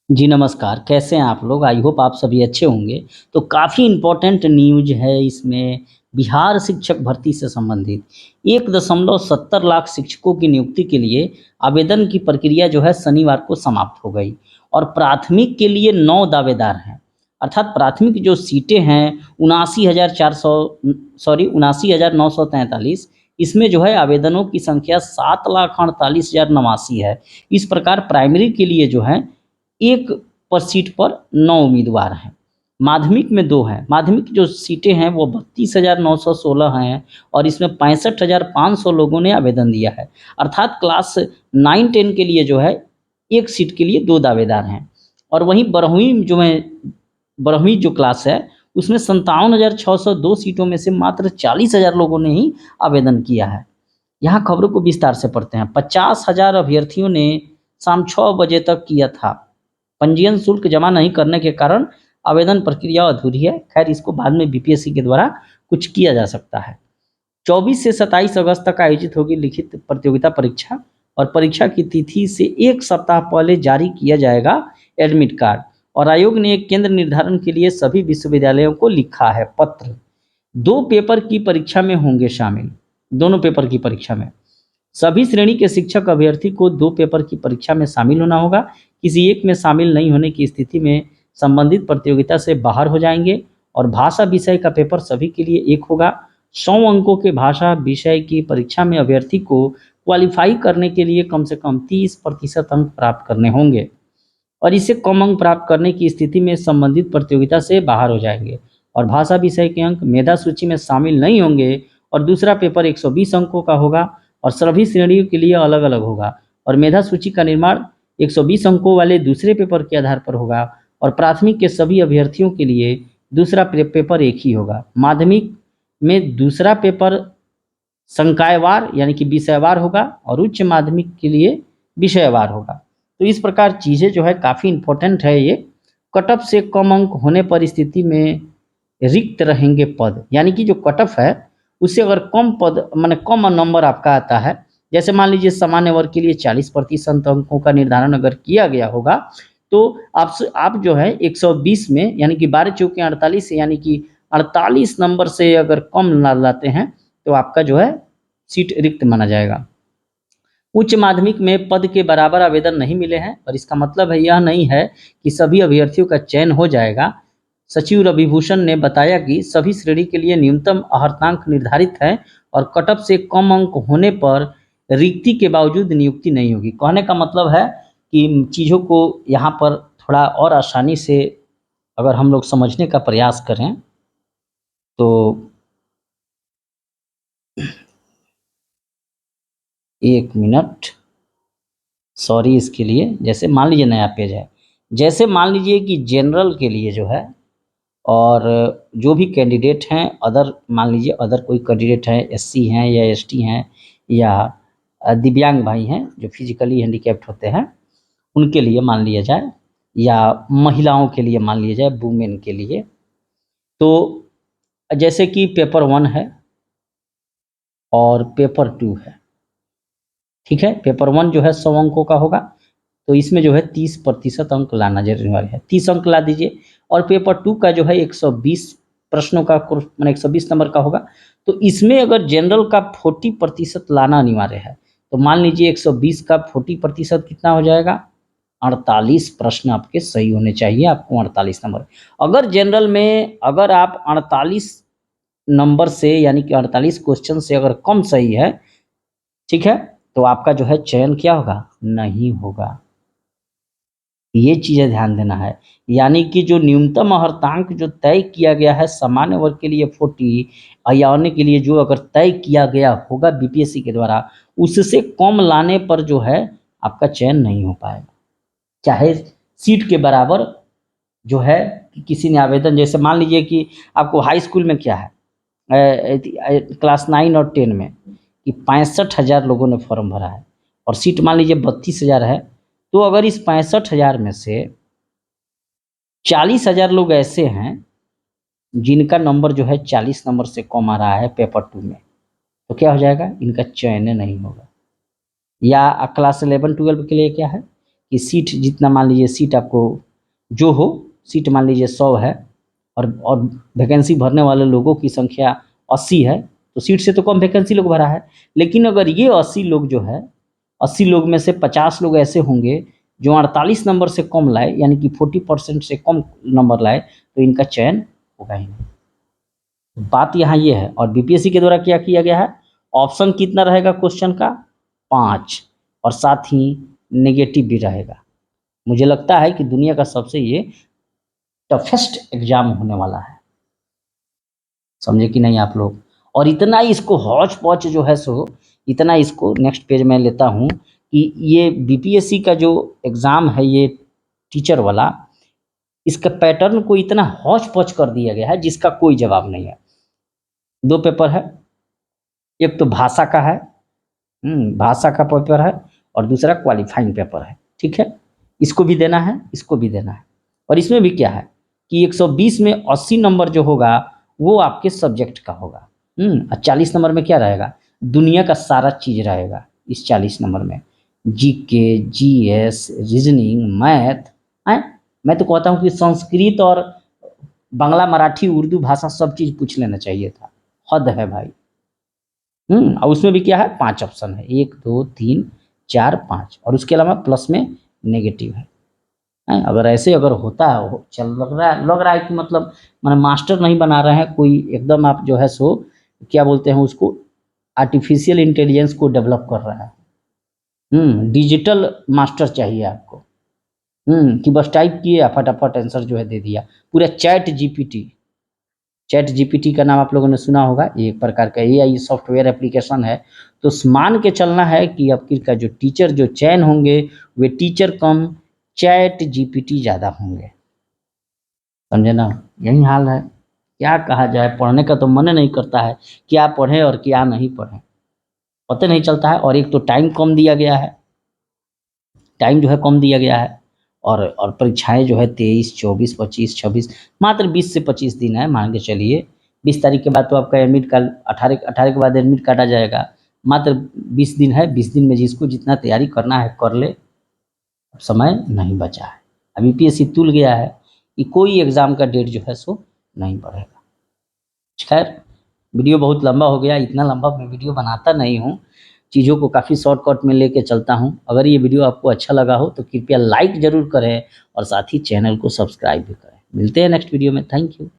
जी नमस्कार, कैसे हैं आप लोग? आई होप आप सभी अच्छे होंगे। तो काफ़ी इम्पोर्टेंट न्यूज़ है इसमें बिहार शिक्षक भर्ती से संबंधित। 1.70 लाख शिक्षकों की नियुक्ति के लिए आवेदन की प्रक्रिया जो है शनिवार को समाप्त हो गई और प्राथमिक के लिए 9 दावेदार हैं। अर्थात प्राथमिक जो सीटें हैं 79,943 इसमें जो है आवेदनों की संख्या 7,48,089 है। इस प्रकार प्राइमरी के लिए जो है एक पर सीट पर 9 उम्मीदवार हैं। माध्यमिक में 2 हैं। माध्यमिक जो सीटें हैं वो 32,916 हैं और इसमें 65,500 लोगों ने आवेदन दिया है। अर्थात क्लास 9-10 के लिए जो है 1 सीट के लिए 2 दावेदार हैं। और वहीं 12वीं जो क्लास है उसमें 57,602 सीटों में से मात्र 40,000 लोगों ने ही आवेदन किया है। यहाँ खबरों को विस्तार से पढ़ते हैं। 50,000 अभ्यर्थियों ने शाम 6 बजे तक किया था। पंजीयन शुल्क जमा नहीं करने के कारण आवेदन प्रक्रिया अधूरी है। खैर इसको बाद में बीपीएससी के द्वारा कुछ किया जा सकता है। 24 से 27 अगस्त तक आयोजित होगी लिखित प्रतियोगिता परीक्षा और परीक्षा की तिथि से 1 सप्ताह पहले जारी किया जाएगा एडमिट कार्ड। और आयोग ने एक केंद्र निर्धारण के लिए सभी विश्वविद्यालयों को लिखा है पत्र। 2 पेपर की परीक्षा में होंगे शामिल। दोनों पेपर की परीक्षा में सभी श्रेणी के शिक्षक अभ्यर्थी को 2 पेपर की परीक्षा में शामिल होना होगा। किसी एक में शामिल नहीं होने की स्थिति में संबंधित प्रतियोगिता से बाहर हो जाएंगे और भाषा विषय का पेपर सभी के लिए एक होगा। 100 अंकों के भाषा विषय की परीक्षा में अभ्यर्थी को क्वालिफाई करने के लिए कम से कम 30% अंक प्राप्त करने होंगे और इससे कम अंक प्राप्त करने की स्थिति में संबंधित प्रतियोगिता से बाहर हो जाएंगे और भाषा विषय के अंक मेधा सूची में शामिल नहीं होंगे और दूसरा पेपर 120 अंकों का होगा और सभी श्रेणियों के लिए अलग अलग होगा और मेधा सूची का निर्माण 120 अंकों वाले दूसरे पेपर के आधार पर होगा और प्राथमिक के सभी अभ्यर्थियों के लिए दूसरा पेपर एक ही होगा। माध्यमिक में दूसरा पेपर संकायवार यानी कि विषयवार होगा और उच्च माध्यमिक के लिए विषयवार होगा। तो इस प्रकार चीज़ें जो है काफ़ी इम्पोर्टेंट है ये। कट ऑफ से कम अंक होने पर स्थिति में रिक्त रहेंगे पद, यानी कि जो कट ऑफ है उससे अगर कम पद माने कम नंबर आपका आता है, जैसे मान लीजिए सामान्य वर्ग के लिए 40% अंकों का निर्धारण अगर किया गया होगा तो आप जो है 120 में यानी कि 12 चौके 48 यानी कि 48 नंबर से अगर कम ला लाते हैं तो आपका जो है सीट रिक्त माना जाएगा। उच्च माध्यमिक में पद के बराबर आवेदन नहीं मिले हैं और इसका मतलब है यह नहीं है कि सभी अभ्यर्थियों का चयन हो जाएगा। सचिव रविभूषण ने बताया कि सभी श्रेणी के लिए न्यूनतम अर्हतांक निर्धारित है और कट ऑफ से कम अंक होने पर रिक्ति के बावजूद नियुक्ति नहीं होगी। कहने का मतलब है कि चीज़ों को यहाँ पर थोड़ा और आसानी से अगर हम लोग समझने का प्रयास करें तो 1 मिनट सॉरी इसके लिए। जैसे मान लीजिए नया पेज है, जैसे मान लीजिए कि जनरल के लिए जो है और जो भी कैंडिडेट हैं अदर, मान लीजिए अदर कोई कैंडिडेट हैं एससी हैं या एसटी हैं या दिव्यांग भाई हैं जो फिजिकली हैंडीकैप्ड होते हैं उनके लिए मान लिया जाए या महिलाओं के लिए मान लिया जाए, वुमेन के लिए। तो जैसे कि पेपर 1 है और पेपर 2 है, ठीक है। पेपर 1 जो है 100 अंकों का होगा तो इसमें जो है 30% अंक लाना अनिवार्य है, 30 अंक ला दीजिए। और पेपर 2 का जो है 120 प्रश्नों का कोर्स माने 120 नंबर का होगा तो इसमें अगर जनरल का 40% लाना अनिवार्य है तो मान लीजिए 120 का 40% कितना हो जाएगा, 48 प्रश्न आपके सही होने चाहिए, आपको 48 नंबर। अगर जनरल में अगर आप 48 नंबर से यानी कि 48 क्वेश्चन से अगर कम सही है, ठीक है, तो आपका जो है चयन क्या होगा, नहीं होगा। ये चीज़ें ध्यान देना है। यानी कि जो न्यूनतम अर्हतांक जो तय किया गया है सामान्य वर्ग के लिए 40 या अन्य के लिए जो अगर तय किया गया होगा बीपीएससी के द्वारा उससे कम लाने पर जो है आपका चयन नहीं हो पाएगा। चाहे सीट के बराबर जो है कि किसी ने आवेदन, जैसे मान लीजिए कि आपको हाई स्कूल में क्या है क्लास 9 और 10 में कि 65,000 लोगों ने फॉर्म भरा है और सीट मान लीजिए 32,000 है। तो अगर इस 65,000 में से 40,000 लोग ऐसे हैं जिनका नंबर जो है 40 नंबर से कम आ रहा है पेपर 2 में, तो क्या हो जाएगा, इनका चयन नहीं होगा। या क्लास 11-12 के लिए क्या है कि सीट जितना मान लीजिए सीट आपको जो हो, सीट मान लीजिए 100 है और वैकेंसी भरने वाले लोगों की संख्या 80 है, तो सीट से तो कम वैकेंसी लोग भरा है। लेकिन अगर ये 80 लोग जो है, 80 लोग में से 50 लोग ऐसे होंगे जो 48 नंबर से कम लाए, यानी कि 40% से कम नंबर लाए, तो इनका चयन होगा ही नहीं। बात यहाँ ये है। और बीपीएससी के द्वारा क्या किया गया है, ऑप्शन कितना रहेगा क्वेश्चन का, 5, और साथ ही नेगेटिव भी रहेगा। मुझे लगता है कि दुनिया का सबसे ये टफेस्ट एग्जाम होने वाला है, समझे कि नहीं आप लोग। और इतना ही इसको हौच पौच जो है सो, इतना इसको नेक्स्ट पेज में लेता हूँ कि ये बीपीएससी का जो एग्ज़ाम है ये टीचर वाला, इसका पैटर्न को इतना हौच पौच कर दिया गया है जिसका कोई जवाब नहीं है। 2 पेपर है, एक तो भाषा का है, भाषा का पेपर है, और दूसरा क्वालिफाइंग पेपर है, ठीक है। इसको भी देना है, इसको भी देना है। और इसमें भी क्या है कि 120 में 80 नंबर जो होगा वो आपके सब्जेक्ट का होगा, और 40 नंबर में क्या रहेगा, दुनिया का सारा चीज़ रहेगा इस 40 नंबर में। जीके, जीएस, रीजनिंग, मैथ हैं। मैं तो कहता हूँ कि संस्कृत और बांग्ला, मराठी, उर्दू भाषा सब चीज़ पूछ लेना चाहिए था। हद है भाई। और उसमें भी क्या है, 5 ऑप्शन है, 1 2 3 4 5, और उसके अलावा प्लस में नेगेटिव है। अगर ऐसे अगर होता है, चल लग रहा है कि मतलब माने मास्टर नहीं बना रहे हैं कोई, एकदम आप जो है सो क्या बोलते हैं उसको, आर्टिफिशियल इंटेलिजेंस को डेवलप कर रहा है। डिजिटल मास्टर चाहिए आपको। कि बस टाइप किए फटाफट आंसर जो है दे दिया। पूरा चैट जीपीटी का नाम आप लोगों ने सुना होगा, ये एक प्रकार का एआई सॉफ्टवेयर एप्लीकेशन है। तो मान के चलना है कि अब का जो टीचर जो चयन होंगे वे टीचर कम चैट जीपीटी ज़्यादा होंगे, समझे ना। यही हाल है, क्या कहा जाए, पढ़ने का तो मन नहीं करता है, क्या पढ़ें और क्या नहीं पढ़ें पता नहीं चलता है। और एक तो टाइम कम दिया गया है, टाइम जो है कम दिया गया है, और परीक्षाएं जो है 23 24 25 26, मात्र 20 से 25 दिन है, मान के चलिए 20 तारीख के बाद तो आपका एडमिट कार्ड 18 के बाद एडमिट काटा जाएगा। मात्र 20 दिन है, 20 दिन में जिसको जितना तैयारी करना है कर ले, अब समय नहीं बचा है। अब यूपीएससी तुल गया है कि कोई एग्ज़ाम का डेट जो है सो नहीं बढ़ेगा। खैर, वीडियो बहुत लंबा हो गया, इतना लंबा मैं वीडियो बनाता नहीं हूँ, चीज़ों को काफ़ी शॉर्टकट में लेके चलता हूँ। अगर ये वीडियो आपको अच्छा लगा हो तो कृपया लाइक ज़रूर करें और साथ ही चैनल को सब्सक्राइब भी करें। मिलते हैं नेक्स्ट वीडियो में, थैंक यू।